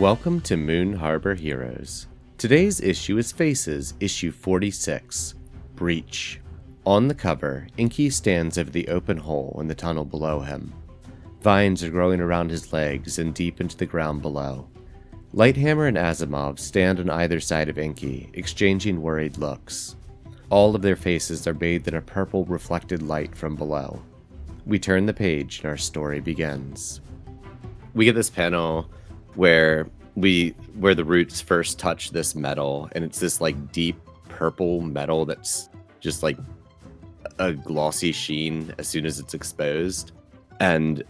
Welcome to Moon Harbor Heroes. Today's issue is Faces, issue 46, Breach. On the cover, Inky stands over the open hole in the tunnel below him. Vines are growing around his legs and deep into the ground below. Lighthammer and Asimov stand on either side of Inky, exchanging worried looks. All of their faces are bathed in a purple reflected light from below. We turn the page and our story begins. We get this panel where the roots first touch this metal, and it's this like deep purple metal that's just like a glossy sheen as soon as it's exposed. And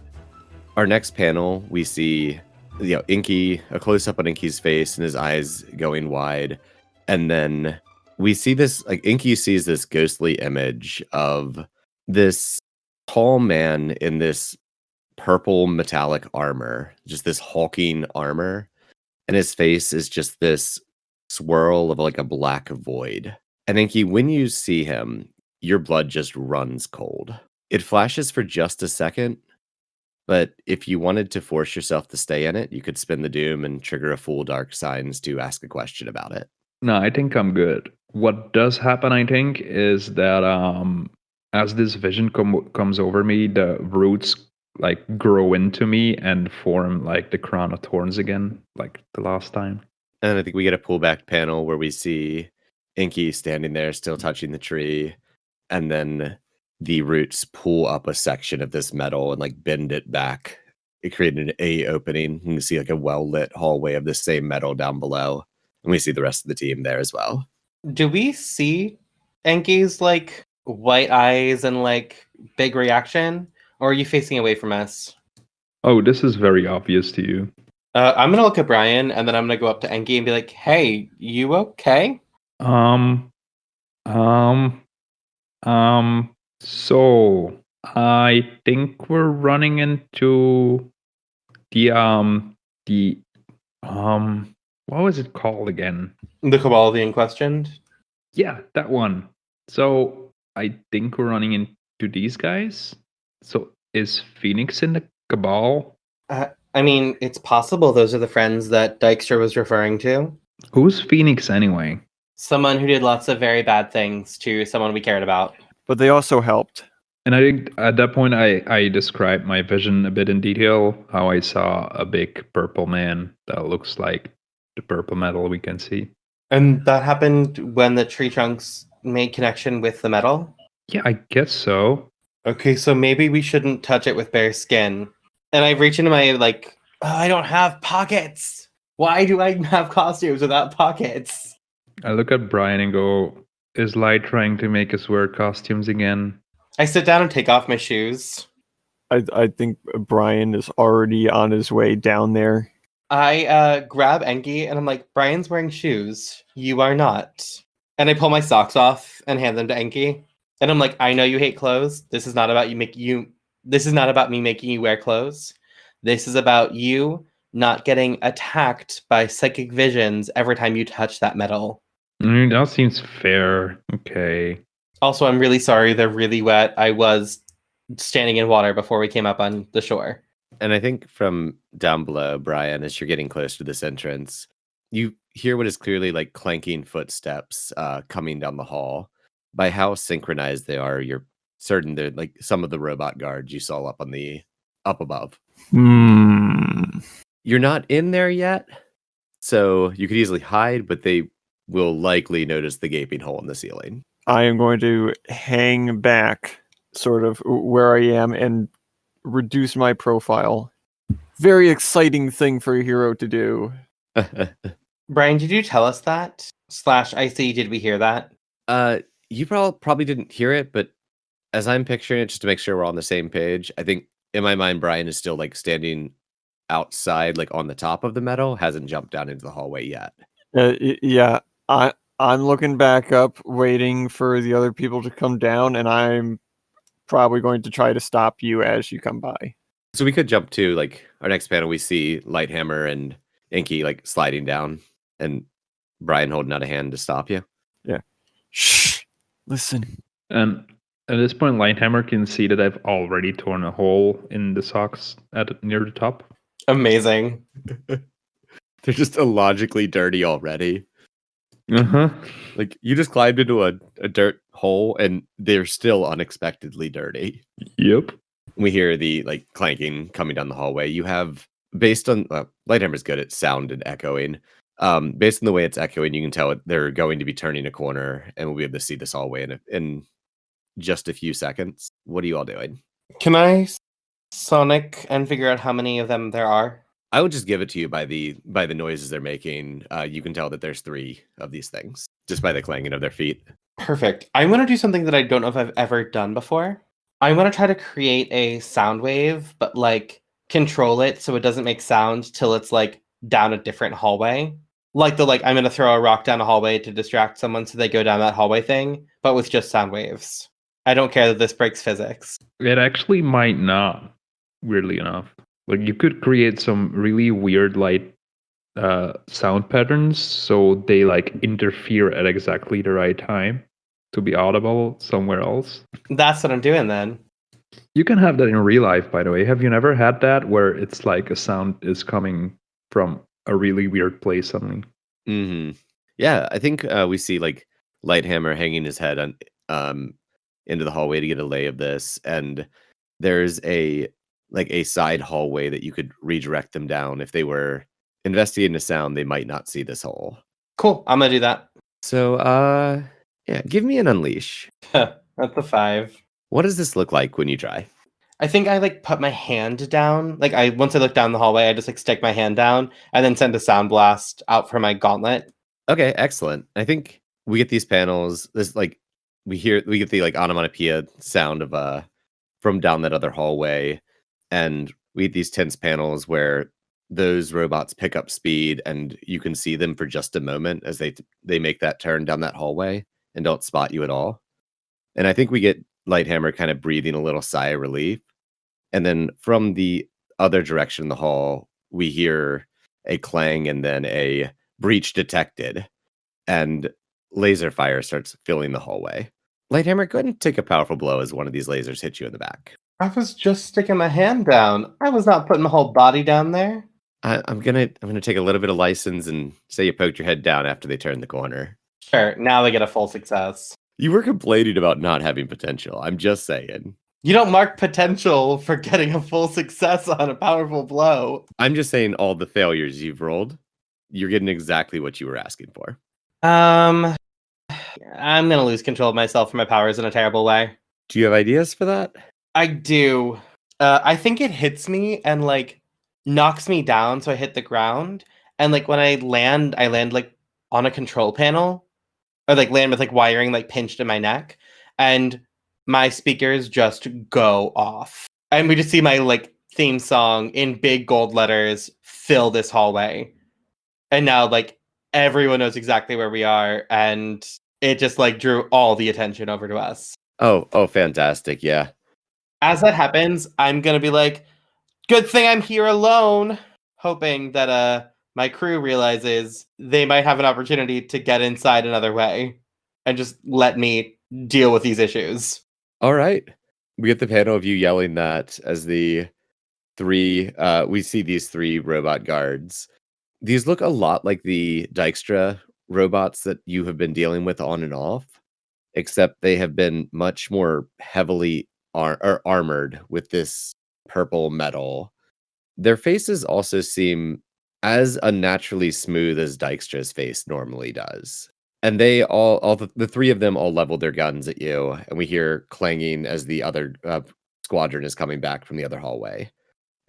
our next panel, we see Inky, a close-up on Inky's face and his eyes going wide, and then we see this, like, Inky sees this ghostly image of this tall man in this purple metallic armor, just this hulking armor, and his face is just this swirl of like a black void. And Inky, when you see him, your blood just runs cold. It flashes for just a second, but if you wanted to force yourself to stay in it, you could spin the doom and trigger a full dark signs to ask a question about it. No, I think I'm good. What does happen, I think, is that as this vision comes over me, the roots like grow into me and form like the crown of thorns again, like the last time. And I think we get a pullback panel where we see Inky standing there still touching the tree, and then the roots pull up a section of this metal and like bend it back. It created an A opening. You can see like a well-lit hallway of the same metal down below. And we see the rest of the team there as well. Do we see Enki's like white eyes and like big reaction? Or are you facing away from us? Oh, this is very obvious to you. I'm gonna look at Brian and then I'm gonna go up to Enki and be like, "Hey, you okay?" So I think we're running into the what was it called again? The Cabal being questioned. Yeah, that one. So I think we're running into these guys. So is Phoenix in the Cabal? I mean, it's possible those are the friends that Dykstra was referring to. Who's Phoenix anyway? Someone who did lots of very bad things to someone we cared about. But they also helped. And I think at that point I described my vision a bit in detail, how I saw a big purple man that looks like the purple metal we can see. And that happened when the tree trunks made connection with the metal? Yeah, I guess so. Okay, so maybe we shouldn't touch it with bare skin. And I reach into my, like, I don't have pockets! Why do I have costumes without pockets? I look at Brian and go, is Light trying to make us wear costumes again? I sit down and take off my shoes. I think Brian is already on his way down there. I grab Enki and I'm like, Brian's wearing shoes. You are not. And I pull my socks off and hand them to Enki. And I'm like, I know you hate clothes. This is not about This is not about me making you wear clothes. This is about you not getting attacked by psychic visions every time you touch that metal. That seems fair. Okay. Also, I'm really sorry. They're really wet. I was standing in water before we came up on the shore. And I think from down below, Brian, as you're getting close to this entrance, you hear what is clearly like clanking footsteps coming down the hall. By how synchronized they are, you're certain they're like some of the robot guards you saw up above. You're not in there yet, so you could easily hide, but they will likely notice the gaping hole in the ceiling. I am going to hang back sort of where I am and reduce my profile. Very exciting thing for a hero to do. Brian, did you tell us that? /IC, did we hear that? You probably didn't hear it, but as I'm picturing it, just to make sure we're on the same page, I think in my mind, Brian is still like standing outside, like on the top of the metal, hasn't jumped down into the hallway yet. Yeah, I'm looking back up, waiting for the other people to come down, and I'm probably going to try to stop you as you come by. So we could jump to like our next panel. We see Lighthammer and Inky like sliding down, and Brian holding out a hand to stop you. Yeah. Shh. Listen. And at this point, Lighthammer can see that I've already torn a hole in the socks near the top. Amazing. They're just illogically dirty already. Uh-huh. Like, you just climbed into a dirt hole, and they're still unexpectedly dirty. Yep. We hear the, like, clanking coming down the hallway. You have, based on... Lighthammer's good at sound and echoing. Based on the way it's echoing, you can tell they're going to be turning a corner, and we'll be able to see this hallway in just a few seconds. What are you all doing? Can I sonic and figure out how many of them there are? I would just give it to you by the noises they're making. You can tell that there's 3 of these things just by the clanging of their feet. Perfect. I'm going to do something that I don't know if I've ever done before. I'm going to try to create a sound wave, but like control it so it doesn't make sound till it's like down a different hallway. Like I'm going to throw a rock down a hallway to distract someone so they go down that hallway thing, but with just sound waves. I don't care that this breaks physics. It actually might not, weirdly enough. Like, you could create some really weird light sound patterns so they like interfere at exactly the right time to be audible somewhere else. That's what I'm doing then. You can have that in real life, by the way. Have you never had that where it's like a sound is coming from a really weird place suddenly? Mm-hmm. Yeah, I think we see like Lighthammer hanging his head on into the hallway to get a lay of this, and there's a side hallway that you could redirect them down. If they were investigating a sound, they might not see this hole. Cool. I'm going to do that. So, yeah, give me an unleash. That's a 5. What does this look like when you try? I think I like put my hand down. Once I look down the hallway, I just like stick my hand down and then send a sound blast out for my gauntlet. Okay, excellent. I think we get these panels. This we get the like onomatopoeia sound of from down that other hallway, and we get these tense panels where those robots pick up speed, and you can see them for just a moment as they make that turn down that hallway and don't spot you at all. And I think we get Lighthammer kind of breathing a little sigh of relief. And then from the other direction in the hall, we hear a clang and then a breach detected, and laser fire starts filling the hallway. Lighthammer, go ahead and take a powerful blow as one of these lasers hits you in the back. I was just sticking my hand down. I was not putting my whole body down there. I'm gonna take a little bit of license and say you poked your head down after they turned the corner. Sure, now they get a full success. You were complaining about not having potential. I'm just saying. You don't mark potential for getting a full success on a powerful blow. I'm just saying all the failures you've rolled, you're getting exactly what you were asking for. I'm gonna lose control of myself for my powers in a terrible way. Do you have ideas for that? I do. I think it hits me and like knocks me down, so I hit the ground. And like when I land like on a control panel, or like land with like wiring like pinched in my neck, and my speakers just go off. And we just see my like theme song in big gold letters fill this hallway. And now like everyone knows exactly where we are, and it just like drew all the attention over to us. Oh, fantastic. Yeah. As that happens, I'm gonna be like, good thing I'm here alone, hoping that my crew realizes they might have an opportunity to get inside another way and just let me deal with these issues. All right. We get the panel of you yelling that as the 3 we see these 3 robot guards. These look a lot like the Dijkstra robots that you have been dealing with on and off, except they have been much more heavily armored with this purple metal. Their faces also seem as unnaturally smooth as Dijkstra's face normally does. And they all the 3 of them all level their guns at you, and we hear clanging as the other squadron is coming back from the other hallway.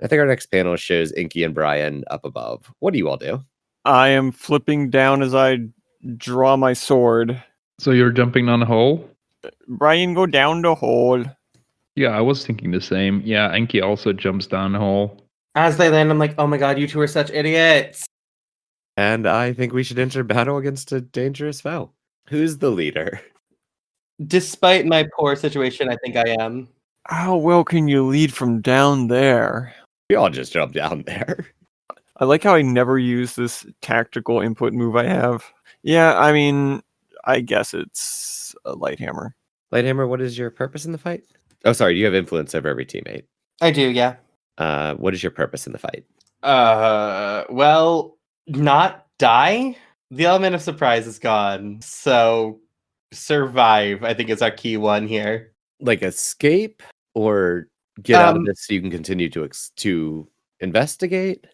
I think our next panel shows Inky and Brian up above. What do you all do? I am flipping down as I draw my sword. So you're jumping on a hole? Brian, go down the hole. Yeah, I was thinking the same. Yeah, Enki also jumps down the hole. As they land, I'm like, oh my god, you two are such idiots. And I think we should enter battle against a dangerous foe. Who's the leader? Despite my poor situation, I think I am. How well can you lead from down there? We all just jump down there. I like how I never use this tactical input move I have. Yeah, I mean, I guess it's a Lighthammer. Lighthammer, what is your purpose in the fight? Oh, sorry, you have influence over every teammate. I do, yeah. What is your purpose in the fight? Well, not die. The element of surprise is gone. So survive, I think, is our key one here. Like escape or get out of Um, this so you can continue to investigate?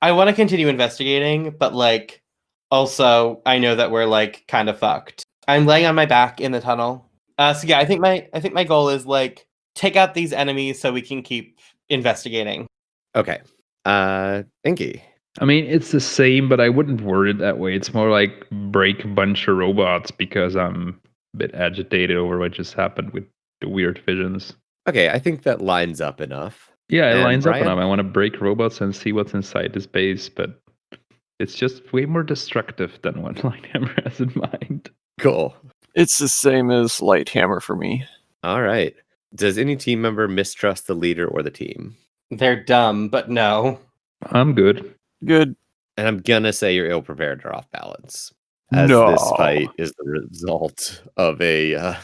I want to continue investigating, but like also I know that we're like kind of fucked. I'm laying on my back in the tunnel. So yeah, I think my goal is like take out these enemies so we can keep investigating. Okay. Inky. I mean, it's the same, but I wouldn't word it that way. It's more like break a bunch of robots because I'm a bit agitated over what just happened with the weird visions. Okay, I think that lines up enough. Yeah, it And lines up Brian? enough. I want to break robots and see what's inside this base, but it's just way more destructive than what Lighthammer has in mind. Cool. It's the same as Lighthammer for me. All right. Does any team member mistrust the leader or the team? They're dumb, but no. I'm good. Good. And I'm gonna say you're ill prepared or off balance, as No. this fight is the result of a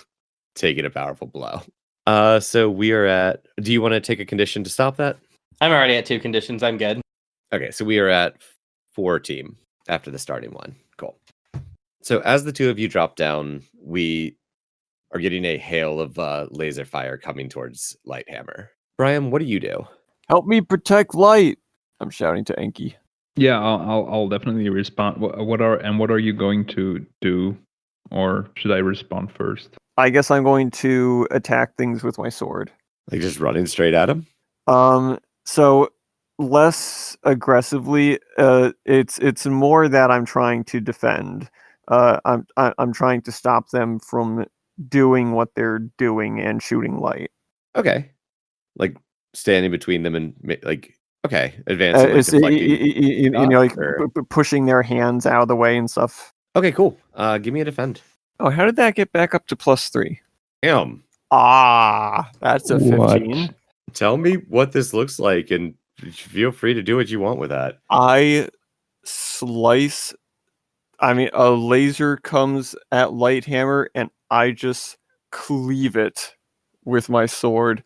taking a powerful blow. So we are at. Do you want to take a condition to stop that? I'm already at 2 conditions. I'm good. Okay, so we are at 4 team after the starting one. Cool. So as the two of you drop down, we are getting a hail of laser fire coming towards Lighthammer. Brian, what do you do? Help me protect Light. I'm shouting to Enki. Yeah, I'll definitely respond. What are you going to do, or should I respond first? I guess I'm going to attack things with my sword. Like just running straight at him? So less aggressively. It's more that I'm trying to defend. I'm trying to stop them from doing what they're doing and shooting Light. Okay. Like standing between them and like okay, advancing, like deflecting. Like or- pushing their hands out of the way and stuff. Okay, cool. Give me a defend. Oh, how did that get back up to +3? Damn. That's a 15. Tell me what this looks like, and feel free to do what you want with that. I slice. I mean, a laser comes at Lighthammer, and I just cleave it with my sword.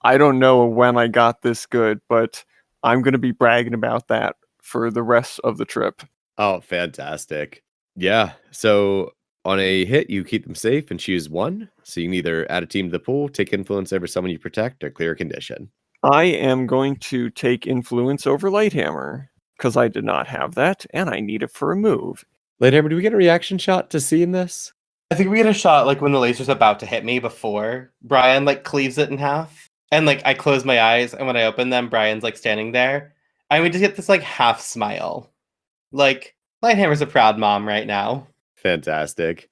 I don't know when I got this good, but I'm going to be bragging about that for the rest of the trip. Oh, fantastic. Yeah. So on a hit, you keep them safe and choose 1. So you can either add a team to the pool, take influence over someone you protect, or clear a condition. I am going to take influence over Lighthammer because I did not have that, and I need it for a move. Lighthammer, do we get a reaction shot to seeing this? I think we get a shot like when the laser's about to hit me before Brian like cleaves it in half. And like I close my eyes and when I open them, Brian's like standing there. And we just get this like half smile. Like Lighthammer's a proud mom right now. Fantastic.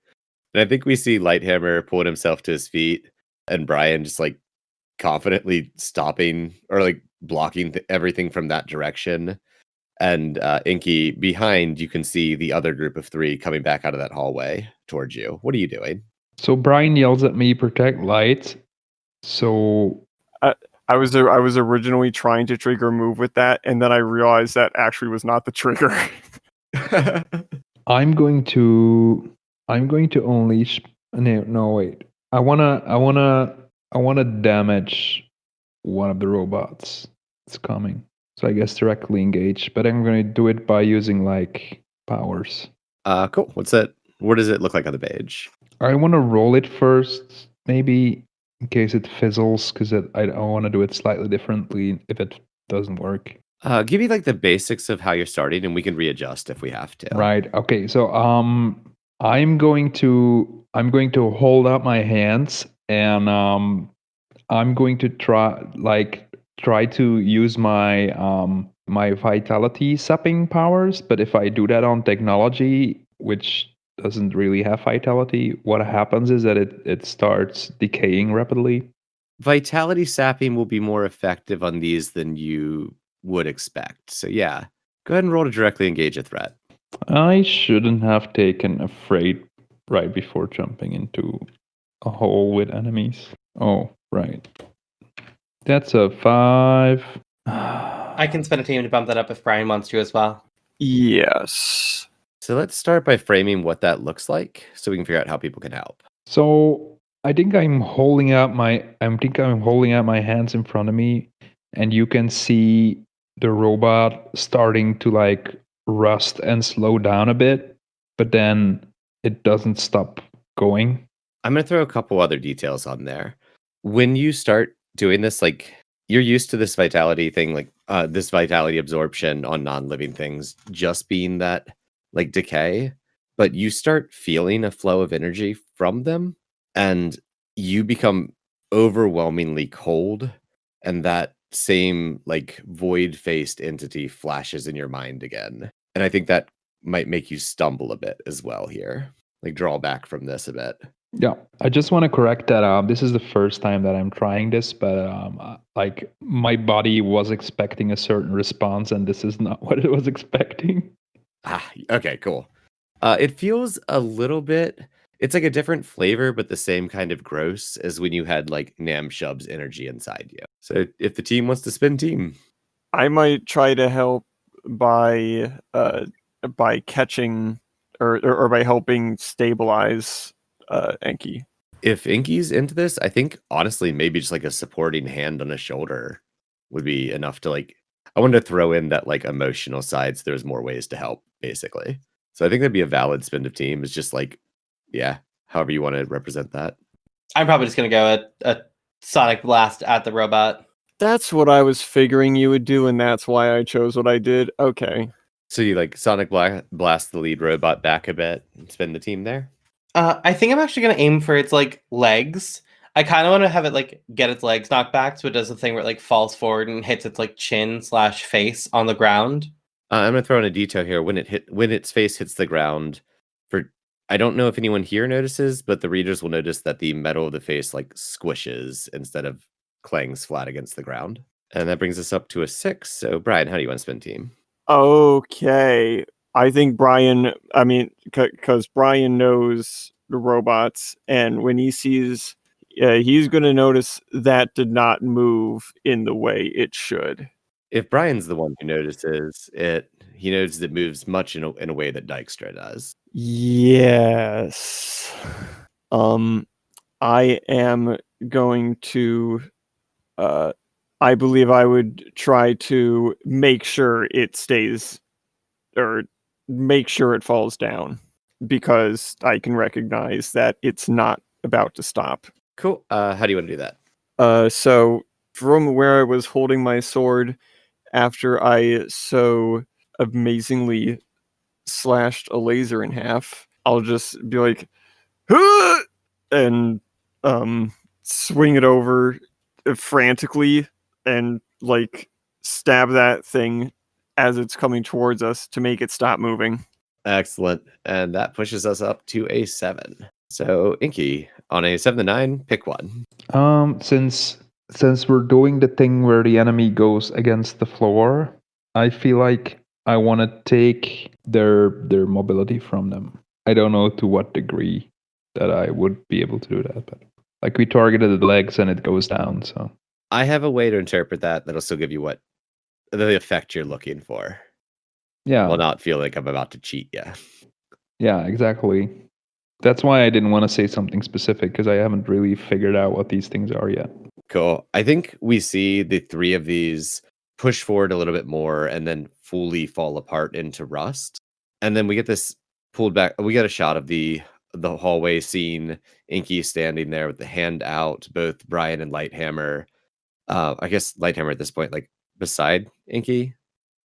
And I think we see Lighthammer pulling himself to his feet and Brian just like confidently stopping or like blocking everything from that direction. And Inky, behind, you can see the other group of 3 coming back out of that hallway towards you. What are you doing? So Brian yells at me, "Protect Light." So I was originally trying to trigger a move with that, and then I realized that actually was not the trigger. I'm going to unleash. No, wait. I wanna damage one of the robots. It's coming. So I guess directly engage, but I'm gonna do it by using like powers. Cool. What's that? What does it look like on the page? I want to roll it first, maybe in case it fizzles, because I want to do it slightly differently if it doesn't work. Give me like the basics of how you're starting, and we can readjust if we have to. Right. Okay. So I'm going to hold up my hands, and I'm going to try to use my my vitality sapping powers. But if I do that on technology, which doesn't really have vitality, what happens is that it starts decaying rapidly. Vitality sapping will be more effective on these than you would expect. So yeah, go ahead and roll to directly engage a threat. I shouldn't have taken Afraid right before jumping into a hole with enemies. Oh, right. That's a 5. I can spend a team to bump that up if Brian wants to as well. Yes. So let's start by framing what that looks like so we can figure out how people can help. So I think I'm holding out my hands in front of me, and you can see the robot starting to like rust and slow down a bit, but then it doesn't stop going. I'm going to throw a couple other details on there. When you start doing this, like you're used to this vitality thing, like this vitality absorption on non-living things just being that like decay, but you start feeling a flow of energy from them and you become overwhelmingly cold, and that same like void-faced entity flashes in your mind again. And I think that might make you stumble a bit as well here. Like draw back from this a bit. Yeah, I just want to correct that. This is the first time that I'm trying this, but like my body was expecting a certain response, and this is not what it was expecting. Okay, cool. It feels a little bit. It's like a different flavor, but the same kind of gross as when you had like Nam Shub's energy inside you. So if the team wants to spin team, I might try to help by catching or by helping stabilize Enki. if Inky's into this, I think honestly maybe just like a supporting hand on his shoulder would be enough to like. I wanted to throw in that like emotional side, so there's more ways to help, basically. So I think that'd be a valid spin of team. Is just like, yeah, however you want to represent that. I'm probably just gonna go a sonic blast at the robot. That's what I was figuring you would do, and that's why I chose what I did. Okay. So you like Sonic blast the lead robot back a bit and spin the team there? I think I'm actually gonna aim for its like legs. I kind of want to have it like get its legs knocked back, so it does the thing where it like falls forward and hits its like chin/face on the ground. I'm gonna throw in a detail here. When its face hits the ground, I don't know if anyone here notices, but the readers will notice that the metal of the face like squishes instead of clangs flat against the ground. And that brings us up to a 6. So Brian, how do you want to spin team? Okay. I think Brian, I mean, because Brian knows the robots, and when he sees, he's going to notice that did not move in the way it should. If Brian's the one who notices it, he notices it moves much in a way that Dykstra does. Yes. I am going to, I believe I would try to make sure it stays, or make sure it falls down, because I can recognize that it's not about to stop. Cool. How do you want to do that? So from where I was holding my sword, after I so amazingly slashed a laser in half, I'll just be like, "Huh!" and swing it over frantically and like stab that thing as it's coming towards us to make it stop moving. Excellent. And that pushes us up to a 7. So Inky, on a 7 to 9, pick one. Since we're doing the thing where the enemy goes against the floor, I feel like I want to take their mobility from them. I don't know to what degree that I would be able to do that, but like we targeted the legs and it goes down. So I have a way to interpret that that'll still give you what the effect you're looking for. yeah, Will not feel like I'm about to cheat you. yeah, exactly. That's why I didn't want to say something specific, because I haven't really figured out what these things are yet. Cool. I think we see the 3 of these push forward a little bit more and then fully fall apart into rust. And then we get this pulled back. We get a shot of the hallway scene. Inky standing there with the hand out, both Brian and Lighthammer. I guess Lighthammer at this point, like beside Inky,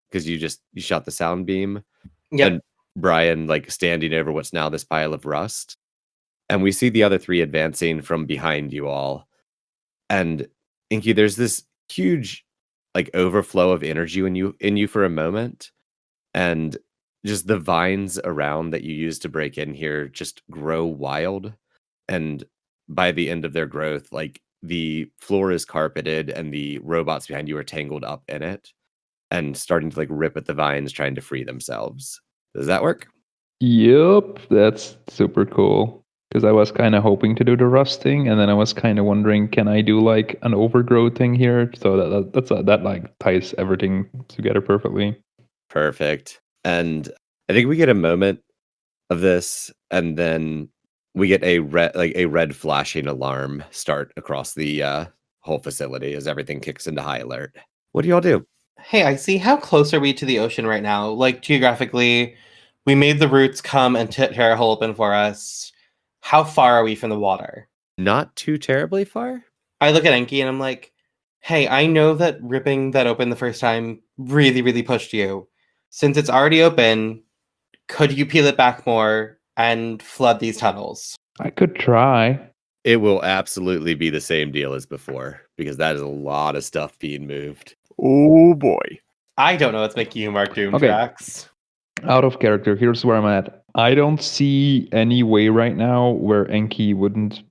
because you shot the sound beam. Yep. And Brian like standing over what's now this pile of rust. And we see the other 3 advancing from behind you all. And Inky, there's this huge like overflow of energy in you for a moment. And just the vines around that you use to break in here just grow wild. And by the end of their growth, like the floor is carpeted and the robots behind you are tangled up in it and starting to like rip at the vines, trying to free themselves. Does that work? Yep, that's super cool. Because I was kind of hoping to do the rusting, and then I was kind of wondering, can I do like an overgrowth thing here? So that like ties everything together perfectly. Perfect. And I think we get a moment of this, and then we get a red flashing alarm start across the whole facility as everything kicks into high alert. What do y'all do? Hey, I see. How close are we to the ocean right now? Like geographically, we made the roots come and tear a hole open for us. How far are we from the water? Not too terribly far. I look at Enki and I'm like, hey, I know that ripping that open the first time really, really pushed you. Since it's already open, could you peel it back more and flood these tunnels? I could try. It will absolutely be the same deal as before because that is a lot of stuff being moved. Oh boy. I don't know what's making you mark Doom Okay. tracks. Out of character, here's where I'm at. I don't see any way right now where Enki wouldn't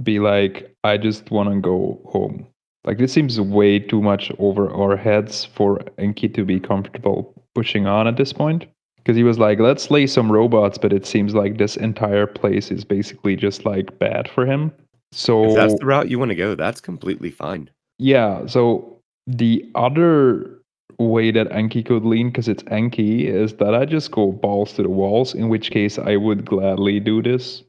be like, I just want to go home. Like, this seems way too much over our heads for Enki to be comfortable pushing on at this point. Because he was like, let's slay some robots, but it seems like this entire place is basically just like bad for him. So If that's the route you want to go, that's completely fine. yeah, so the other way that Enki could lean, because it's Enki, is that I just go balls to the walls, in which case I would gladly do this.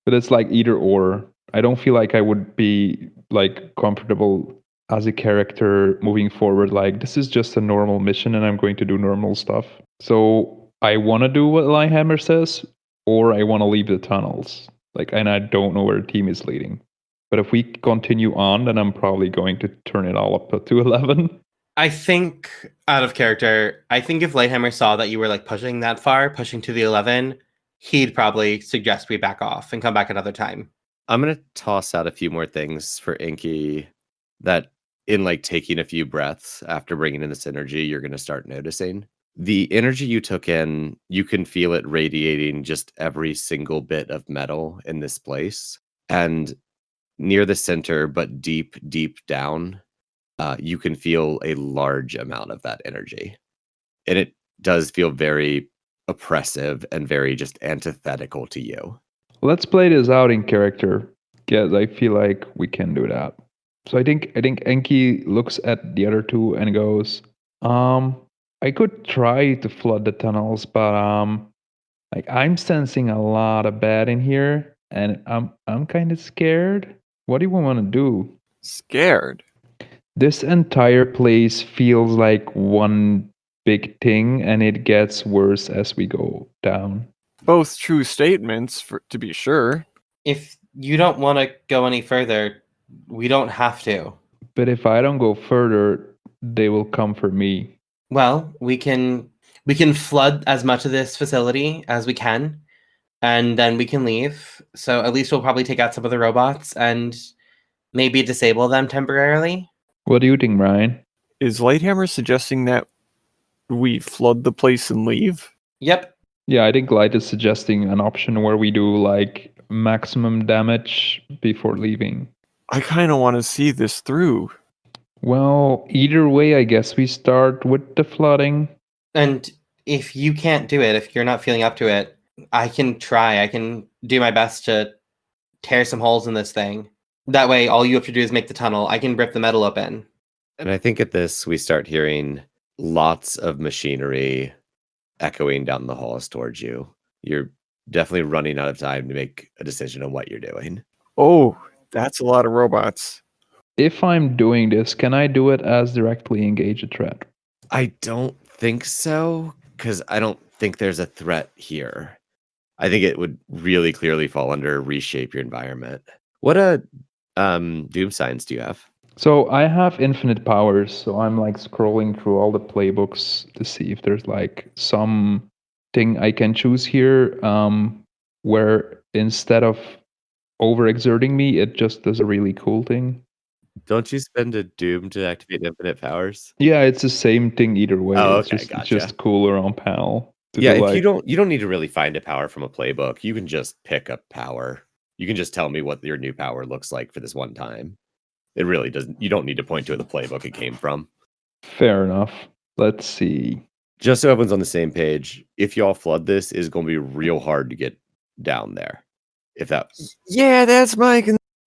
But it's like either or. I don't feel like I would be like comfortable as a character moving forward. Like, this is just a normal mission and I'm going to do normal stuff. So I want to do what Linehammer says, or I want to leave the tunnels. Like, and I don't know where the team is leading. But if we continue on, then I'm probably going to turn it all up to 11. I think, out of character, I think if Lighthammer saw that you were like pushing that far, pushing to the 11, he'd probably suggest we back off and come back another time. I'm going to toss out a few more things for Inky that in like taking a few breaths after bringing in this energy, you're going to start noticing. The energy you took in, you can feel it radiating just every single bit of metal in this place. And near the center, but deep, deep down, you can feel a large amount of that energy. And it does feel very oppressive and very just antithetical to you. Let's play this out in character. Yes, I feel like we can do that. So I think Enki looks at the other two and goes, I could try to flood the tunnels, but like I'm sensing a lot of bad in here, and I'm kind of scared. What do you want to do? Scared. This entire place feels like one big thing, and it gets worse as we go down. Both true statements, to be sure. If you don't want to go any further, we don't have to. But if I don't go further, they will come for me. Well, we can flood as much of this facility as we can, and then we can leave. So at least we'll probably take out some of the robots and maybe disable them temporarily. What do you think, Ryan? Is Lighthammer suggesting that we flood the place and leave? Yep. Yeah, I think Light is suggesting an option where we do like maximum damage before leaving. I kind of want to see this through. Well, either way, I guess we start with the flooding. And if you can't do it, if you're not feeling up to it, I can try. I can do my best to tear some holes in this thing. That way, all you have to do is make the tunnel. I can rip the metal open. And I think at this, we start hearing lots of machinery echoing down the halls towards you. You're definitely running out of time to make a decision on what you're doing. Oh, that's a lot of robots. If I'm doing this, can I do it as directly engage a threat? I don't think so, because I don't think there's a threat here. I think it would really clearly fall under reshape your environment. What doom signs do you have? So I have infinite powers, so I'm like scrolling through all the playbooks to see if there's like some thing I can choose here where instead of overexerting me, it just does a really cool thing. Don't you spend a doom to activate infinite powers? Yeah, it's the same thing either way. Oh, It's okay, just, gotcha. it's just cooler on panel. Yeah, if you don't need to really find a power from a playbook. You can just pick a power. You can just tell me what your new power looks like for this one time. It really doesn't. You don't need to point to the playbook it came from. Fair enough. Let's see. Just so everyone's on the same page, if y'all flood this, it's going to be real hard to get down there. If that, Yeah, that's my.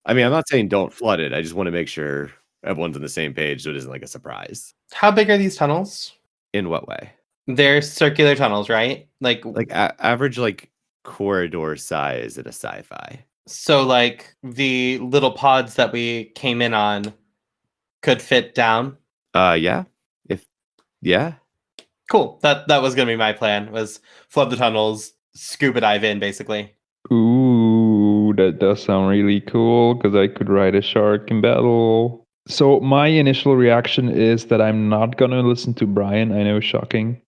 I mean, I'm not saying don't flood it. I just want to make sure everyone's on the same page so it isn't like a surprise. How big are these tunnels? In what way? They're circular tunnels, right? Like average like corridor size in a sci-fi. So like the little pods that we came in on could fit down. Yeah. Yeah. Cool. That was gonna be my plan, was flood the tunnels, scuba dive in, basically. Ooh, that does sound really cool because I could ride a shark in battle. So my initial reaction is that I'm not gonna listen to Brian. I know, shocking,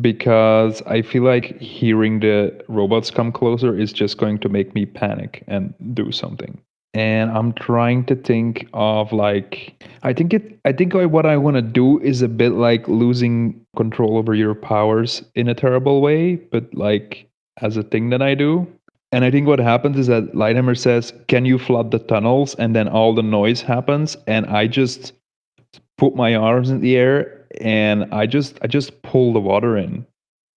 because I feel like hearing the robots come closer is just going to make me panic and do something. And I'm trying to think of like I think what I want to do is a bit like losing control over your powers in a terrible way, but like as a thing that I do. And I think what happens is that Lighthammer says, "Can you flood the tunnels?" And then all the noise happens, and I just put my arms in the air and I just pull the water in.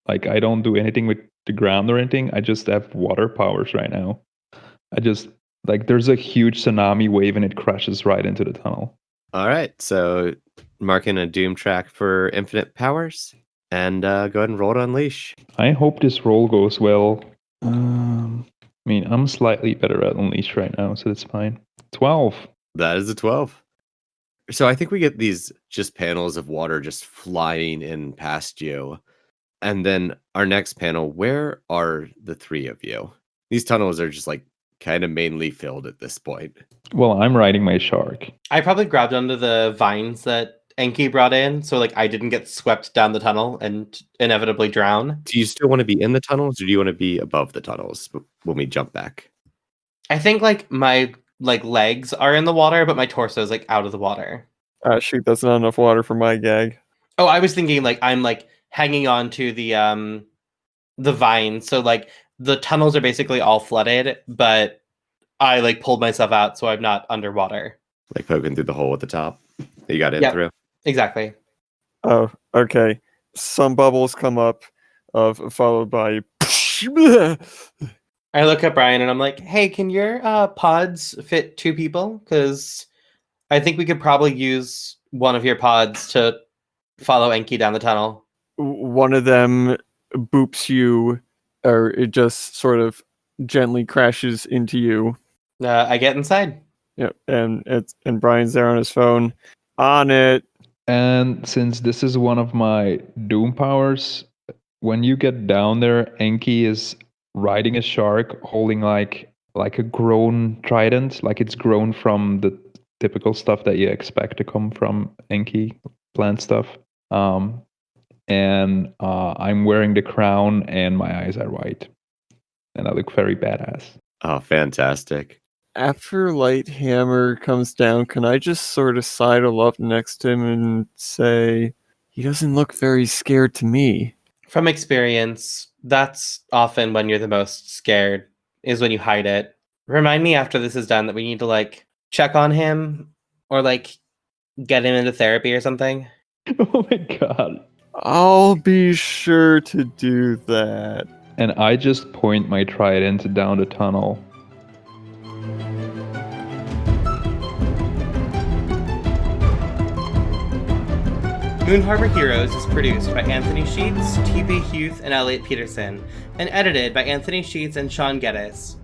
Like I don't do anything with the ground or anything. I just have water powers right now. I just like there's a huge tsunami wave and it crashes right into the tunnel. All right. So marking a doom track for infinite powers, and go ahead and roll to unleash. I hope this roll goes well. I mean, I'm slightly better at unleash right now, so that's fine. 12. That is a 12. So I think we get these just panels of water just flying in past you. And then our next panel, where are the three of you? These tunnels are just like kind of mainly filled at this point. Well, I'm riding my shark. I probably grabbed onto the vines that Enki brought in, so like I didn't get swept down the tunnel and inevitably drown. Do you still want to be in the tunnels, or do you want to be above the tunnels when we jump back? I think like my legs are in the water, but my torso is like out of the water. Shoot, that's not enough water for my gag. Oh, I was thinking like I'm like hanging on to the vine, so like the tunnels are basically all flooded, but I like pulled myself out so I'm not underwater. Like poking through the hole at the top that you got in Yep. through? Exactly. Oh, okay. Some bubbles come up, followed by. I look at Brian and I'm like, "Hey, can your pods fit 2 people? Because I think we could probably use one of your pods to follow Enki down the tunnel." One of them boops you, or it just sort of gently crashes into you. I get inside. Yep, and Brian's there on his phone. On it. And since this is one of my doom powers, when you get down there, Enki is riding a shark holding like a grown trident, like it's grown from the typical stuff that you expect to come from Enki plant stuff. And I'm wearing the crown and my eyes are white. And I look very badass. Oh, fantastic. After Lighthammer comes down, can I just sort of sidle up next to him and say, he doesn't look very scared to me? From experience, that's often when you're the most scared, is when you hide it. Remind me after this is done that we need to like check on him or like get him into therapy or something. Oh my god. I'll be sure to do that. And I just point my trident down the tunnel. Moon Harbor Heroes is produced by Anthony Sheets, T.B. Huth, and Elliot Peterson, and edited by Anthony Sheets and Sean Geddes.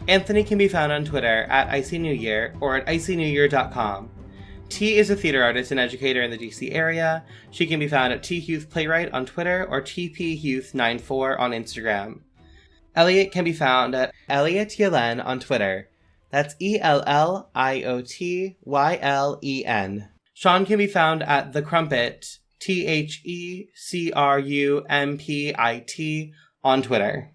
Anthony can be found on Twitter at IcyNewYear or at IcyNewYear.com. T is a theater artist and educator in the DC area. She can be found at T Huth Playwright on Twitter or TPHuth94 on Instagram. Elliot can be found at Elliot Ylen on Twitter. That's ELLIOTYLEN. Sean can be found at The Crumpit, THECRUMPIT, on Twitter.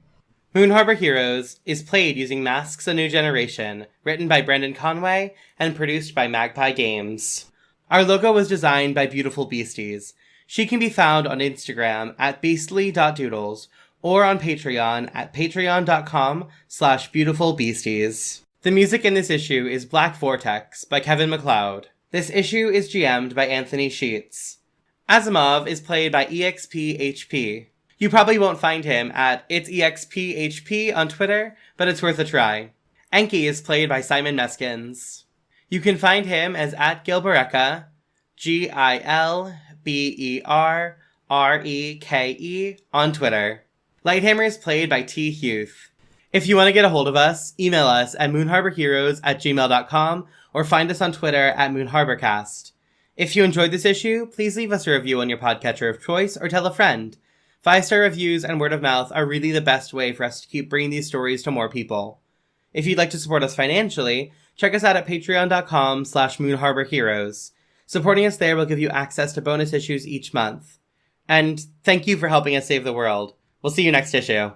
Moon Harbor Heroes is played using Masks: A New Generation, written by Brendan Conway and produced by Magpie Games. Our logo was designed by Beautiful Beasties. She can be found on Instagram at beastly.doodles or on Patreon at patreon.com/beautifulbeasties. The music in this issue is Black Vortex by Kevin MacLeod. This issue is GM'd by Anthony Sheets. Asimov is played by EXPHP. You probably won't find him at It's EXPHP on Twitter, but it's worth a try. Enki is played by Simon Meskins. You can find him as at Gilbereka, GILBERREKE on Twitter. Lighthammer is played by T. Huth. If you want to get a hold of us, email us at moonharborheroes@gmail.com or find us on Twitter at moonharborcast. If you enjoyed this issue, please leave us a review on your podcatcher of choice or tell a friend. 5-star reviews and word of mouth are really the best way for us to keep bringing these stories to more people. If you'd like to support us financially, check us out at patreon.com/moonharborheroes. Supporting us there will give you access to bonus issues each month. And thank you for helping us save the world. We'll see you next issue.